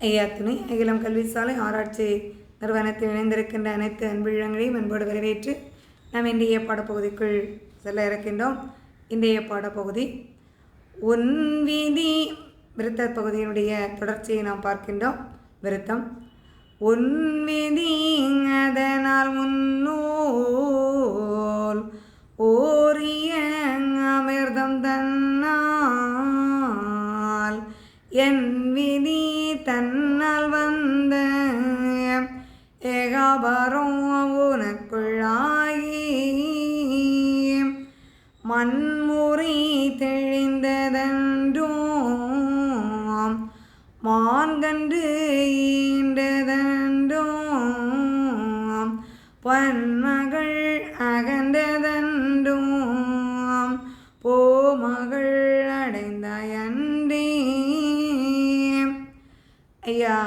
ஐயா துணை அகிலம் கல்வி சாலை ஆராய்ச்சி நிறுவனத்தில் இணைந்திருக்கின்ற அனைத்து அன்புள்ளங்களையும் அன்போடு வரவேற்று நாம் இன்றைய பாடப்பகுதிக்குள் செல்ல இருக்கின்றோம். இன்றைய பாடப்பகுதி உன் விதி விருத்த பகுதியினுடைய தொடர்ச்சியை நாம் பார்க்கின்றோம். விருத்தம் உன் விதி அதனால் முன்னோல் ஓரிய அமிர்தம் தன்னால் என் விதி தன்னால் வந்த ஏகாபரம் உனக்குள்ளாகி மண்முறை தெளிந்ததன்றும் மான்கண்டு ஈண்டதன்றும் பன்மகள் அகன்றதன்றும் போமகள் அடைந்தாயன்றே. ஐயா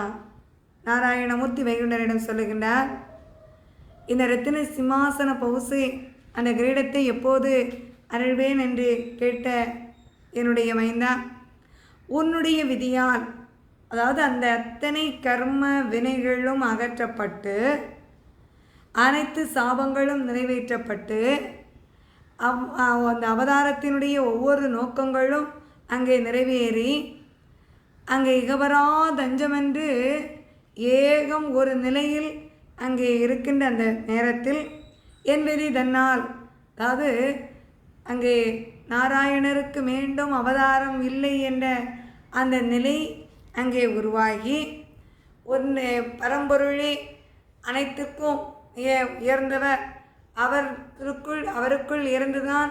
நாராயணமூர்த்தி வைகுண்டரிடம் சொல்லுகின்றார், இந்த ரத்தின சிம்மாசன பவுசை அந்த கிரீடத்தை எப்போது அருள்வேன் என்று கேட்ட என்னுடைய மைந்தா, உன்னுடைய விதியால், அதாவது அந்த அத்தனை கர்ம வினைகளும் அகற்றப்பட்டு அனைத்து சாபங்களும் நிறைவேற்றப்பட்டு அந்த அவதாரத்தினுடைய ஒவ்வொரு நோக்கங்களும் அங்கே நிறைவேறி அங்கே இகவரா தஞ்சமென்று ஏகம் ஒரு நிலையில் அங்கே இருக்கின்ற அந்த நேரத்தில் என் விதி தன்னால், அதாவது அங்கே நாராயணருக்கு மீண்டும் அவதாரம் இல்லை என்ற அந்த நிலை அங்கே உருவாகி ஒன்று பரம்பொருளே அனைத்துக்கும் உயர்ந்தவர் அவருக்குள் இருந்துதான்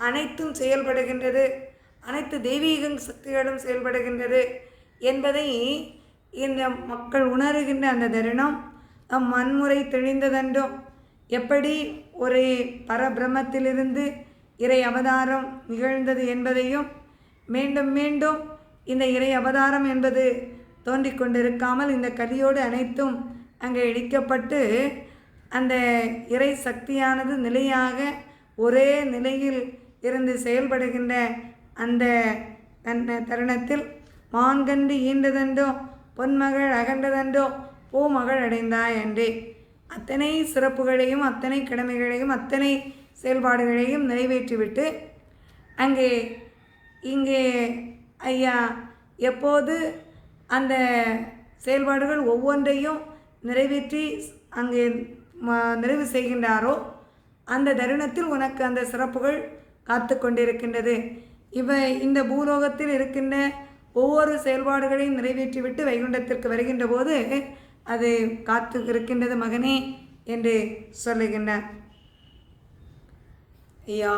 அனைத்தும் செயல்படுகின்றது, அனைத்து தெய்வீக சக்திகளும் செயல்படுகின்றது என்பதை இந்த மக்கள் உணர்கின்ற அந்த தருணம் மண்முறை தெளிந்ததென்றும் எப்படி ஒரு பரபிரம்மத்திலிருந்து இறை அவதாரம் நிகழ்ந்தது என்பதையும் மீண்டும் மீண்டும் இந்த இறை அவதாரம் என்பது தோன்றிக் கொண்டிருக்காமல் இந்த கலியோடு அனைத்தும் அங்கே இடிக்கப்பட்டு அந்த இறை சக்தியானது நிலையாக ஒரே நிலையில் இருந்து செயல்படுகின்ற அந்த தருணத்தில் மான்கண்டு ஈண்டதென்றோ பொன்மகள் அகன்றதென்றோ பூமகள் அடைந்தாய் என்றே அத்தனை சிறப்புகளையும் அத்தனை கடமைகளையும் அத்தனை செயல்பாடுகளையும் நிறைவேற்றிவிட்டு இங்கே ஐயா எப்போது அந்த செயல்பாடுகள் ஒவ்வொன்றையும் நிறைவேற்றி அங்கே நிறைவு செய்கின்றாரோ அந்த தருணத்தில் உனக்கு அந்த சிறப்புகள் காத்து கொண்டிருக்கின்றது. இந்த பூலோகத்தில் இருக்கின்ற ஒவ்வொரு செயல்பாடுகளையும் நிறைவேற்றிவிட்டு வைகுண்டத்திற்கு வருகின்ற போது அது காத்து இருக்கின்றது மகனே என்று சொல்லுகின்றார். ஐயா